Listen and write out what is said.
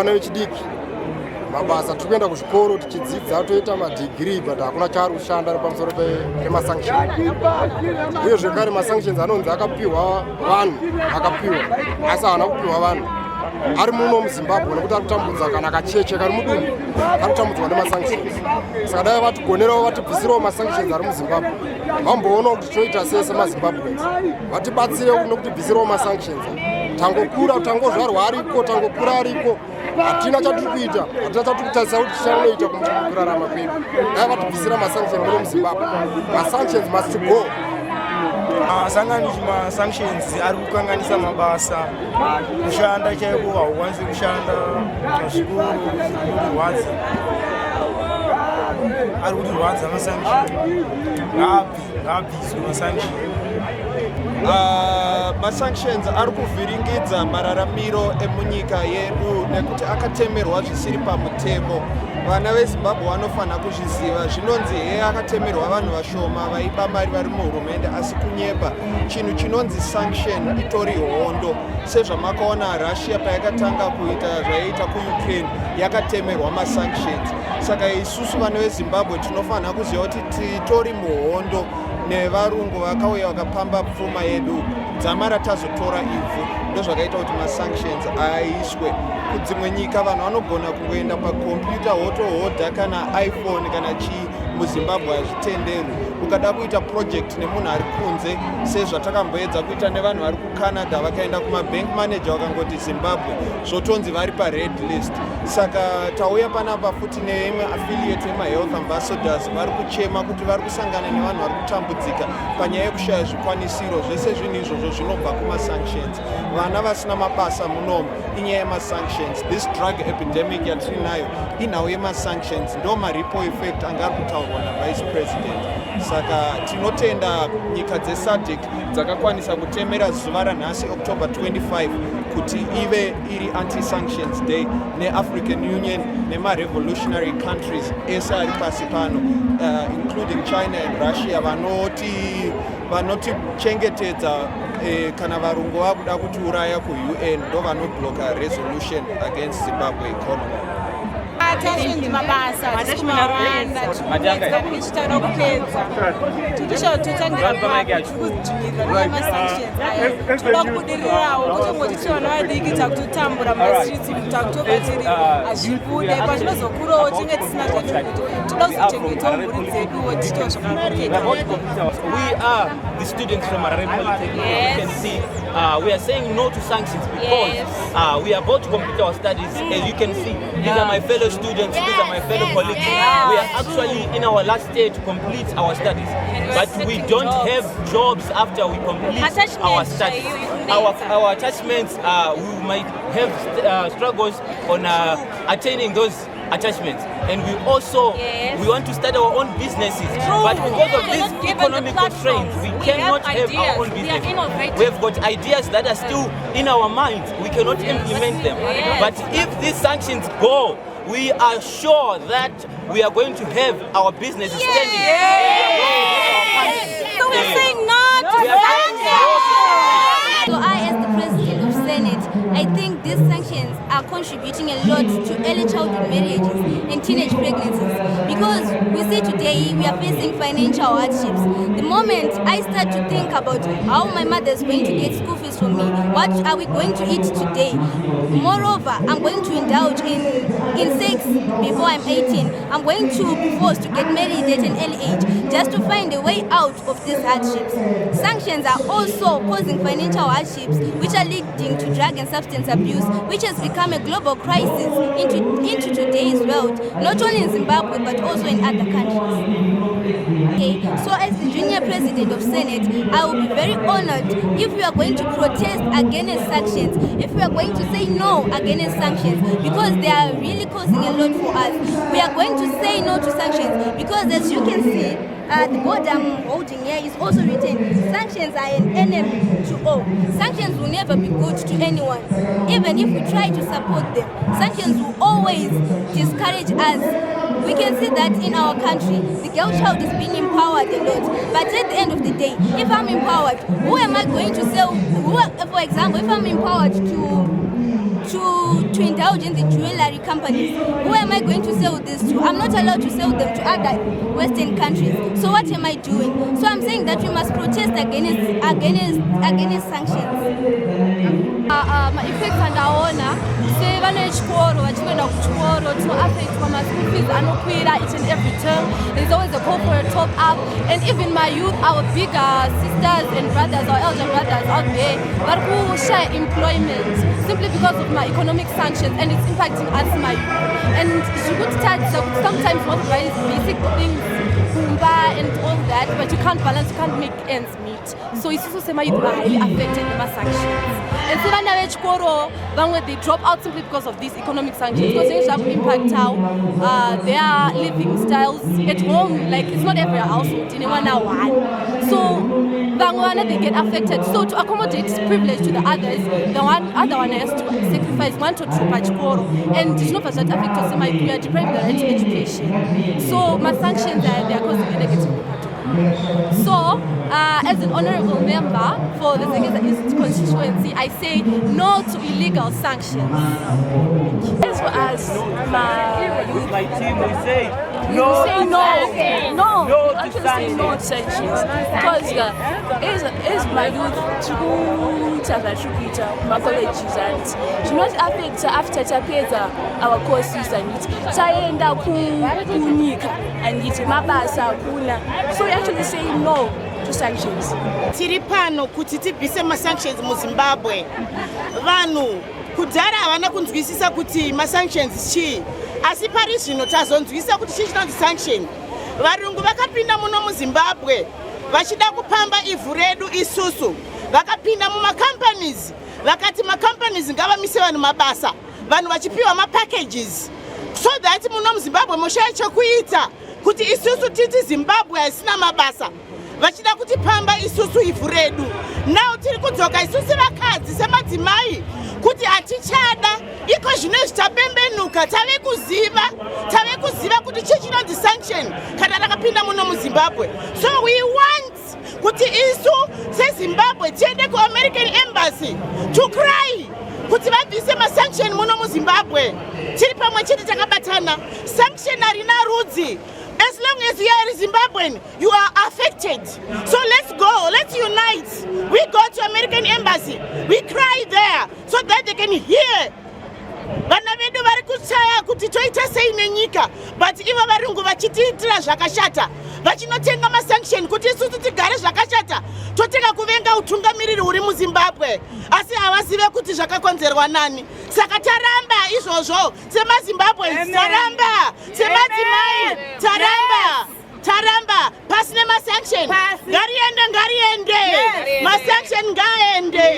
vana vechidiki mabasa tiri kuenda kuzvikoro tichidzidza toita madegree but hakuna chaari kushanda nepamusoro pemasanctions. Uye zvekare masanctions anonzi akapiwa vanhu akapiwa asi haana kupiwa vanhu ari muno muZimbabwe nekuti ari kutambudza kana kacheche kari mudunhu ari kutambudzwa nemasanctions. Saka dai vatigonerawo vatibvisirawo masanctions ari muZimbabwe vamboonawo kuti toita sei semaZimbabweans vatibatsirewo nokutibvisirawo masanctions. Tangokura tangozvarwa ariko tangokura ariko hatina chatiri kuita hatina chatiri kutarisa kuti tichanoita kurarama kwedu. Dai vatibvisira masanctions muno muZimbabwe. Masanctions must go. Asanganisi masanctions ari kukanganisa mabasa kushanda chaiko haukwanisi kushanda zvikuru kurwadza ari kutirwadza masanctions ngabviswe masanctions. Masanctions ari kuvhiringidza mararamiro emunyika yedu nekuti akatemerwa zvisiri pamutemo. Vana veZimbabwe vanofanira kuzviziva. Zvinonzi akatemerwa vanhu vashoma vaiba mari vari muhurumende asi kunyepa. Chinhu chinonzi sanction itori hondo. Sezvamakaona Russia payakatanga kuita zvaiita kuUkraine yakatemerwa masanctions. Saka isusu vana veZimbabwe tinofanira kuziva kuti titori muhondo nevarungu vakauya vakapamba pfuma yedu. Dzamara tazotora ivhu ndozvakaita kuti masanctions aiswe. Kudzimwe nyika vanhu vanogona kungoenda pakompyuta wotohodha kana iPhone kana chii muZimbabwe hazvitenderwi. Ukada kuita project nemunhu ari kunze sezvatakamboedza kuita nevanhu vari kuCanada vakaenda kumabank manager vakangoti Zimbabwe zvotonzi vari pared list. Saka tauya panapa futi neimwe affiliate emahealth ambassadors vari kuchema kuti vari kusangana nevanhu vari kutambudzika panyaya yekushaya zvikwanisiro. Zvese zvinhu izvozvo zvinobva kumasanctions. Vana vasina mabasa munomu inyaya yemasanctions. This drug epidemic yatinayo inhau yemasanctions. Ndo maripo effect anga ari kutaurwa navice president. Saka tinotenda nyika dzeSADC dzakakwanisa kutemera zuva ranhasi October 25 kuti ive iri anti-sanctions day neAfrican Union nema-revolutionary countries ese ari pasi pano including China and Russia vanotichengetedza kana varungu vakuda kutiuraya kuUN ndo vanobloka resolution against Zimbabwe economy. Attention mabasa tikumawanda tichitaura kupedza tichitotangira kudzvinyirira nemasanctions aya toda kubudirirawo kutongoti tiri vana vadiki takutotambura mastreets takutoba tiri hazvibude pazvinozokurawo tinge tisina zvetukuti toda kuzochengetawo mhuri dzeduwo tichitawo zvakanakeka. We are the students from Harare Polytechnic. You can see we are saying no to sanctions because we are about to complete our studies. As you can see, these are my fellow students, these are my fellow colleagues. We are actually in our last year to complete our studies, but we don't have jobs after we complete our studies. Our attachments, we might have struggles on attaining those attachments, and we also we want to start our own businesses. But because of these economic constraints, we cannot have our own business. We have got ideas that are still in our minds. We cannot implement them. But if these sanctions go, we are sure that we are going to have our businesses standing. So we're saying no to sanctions. So I, as the President of Senate, I think these sanctions are contributing a lot to early childhood marriages and teenage pregnancies, because we see today we are facing financial hardships. The moment I start to think about how my mother is going to get school fees from me, what are we going to eat today? Moreover, I'm going to indulge in sex before I'm 18. I'm going to be forced to get married at an early age just to find a way out of these hardships. Sanctions are also causing financial hardships, which are leading to drug and substance abuse, which has become a global crisis into today's world, not only in Zimbabwe but also in other countries. Okay, so as the junior president of Senate, I will be very honored if we are going to protest against sanctions, if we are going to say no against sanctions, because they are really causing a lot for us. We are going to say no to sanctions because, as you can see, the board I'm holding here is also written, sanctions are an enemy to all. Sanctions will never be good to anyone, even if we try to support them. Sanctions will always discourage us. We can see that in our country, the girl child is being empowered a lot. But at the end of the day, if I'm empowered, who am I going to sell? For example, if I'm empowered to to indulge in the jewelry companies. Who am I going to sell this to? I'm not allowed to sell them to other Western countries. So what am I doing? So I'm saying that we must protest against sanctions. Effects andaona say vana vechikoro vachienda kuchikoro tinoaffectwa maschool fees anokwira each and every term. There's always a call for a top up, and even my youth, our bigger sisters and brothers, our elder brothers out there, vari kushaya employment simply because of my economic sanctions, and it's impacting us, my youth. And sometimes want to buy basic things, kumba and all that, but you can't balance, you can't make ends meet. So it's also my youth are highly affected by sanctions. And so vana vechikoro vamwe they drop out simply because of these economic sanctions, because they have impact how their living styles at home. Like it's not every household in one. So vamwe they get affected. So to accommodate privilege to the others, the other one has to sacrifice one to two pachikoro, and it's not that affect us. We are depriving the right to education. So my sanctions they are causing a negative impact. So, as an honorable member for the Zvinodhaka East constituency, I say no to illegal sanctions. As for us, my team, we say no to sanctions. Because as my youth, my colleges, and do not affect after tapeza our courses and it. Taenda kunika and it's mabasa kuna. So we actually say no to sanctions. Tiripano kuti tibvise masanctions mu Zimbabwe. Vanhu kudhara havana kunzwisisa kuti masanctions chii. Asi pari zvino tazonzwisisa kuti chii chinonzi sanction. Varungu vakapinda muno mu Zimbabwe vachida kupamba ivhu redu isusu. Vakapinda muma companies. Vakati ma companies ngavamise vanhu mabasa. Vanhu vachipiwa ma packages. So that muno mu Zimbabwe moshaya chokuita kuti isusu titi Zimbabwe asina mabasa. Vachida kuti pamba isusu ivhu redu. Now tiri kudzoka isusu vakadzi semadzimai kuti atichada iko zvino zvitapembenuka tave kuziva kuti chii chinonzi sanction kana rakapinda muno mu Zimbabwe. So we want kuti isu seZimbabwe tiende ku American Embassy to cry kuti vabvise masanction muno mu Zimbabwe. Tiri pamwe chete takabatana. Sanction harina rudzi. As long as you are Zimbabwean, you are affected. So let's go, let's unite. We go to American Embassy, we cry there so that they can hear. Vana vedu vari kuchaya kuti toita sei nenyika, but ivo varungu vachitiitira zvakashata. Vachinotenga masanction kuti isusu tigare zvakashata. Totenga kuvenga utungamiriri uri mu Zimbabwe. Asi havazive kuti zvakakonzerwa nani. Saka taramba izvozvo semaZimbabwe, taramba semadzimai, taramba pasine masanction. Ngariende, masanction ngaende.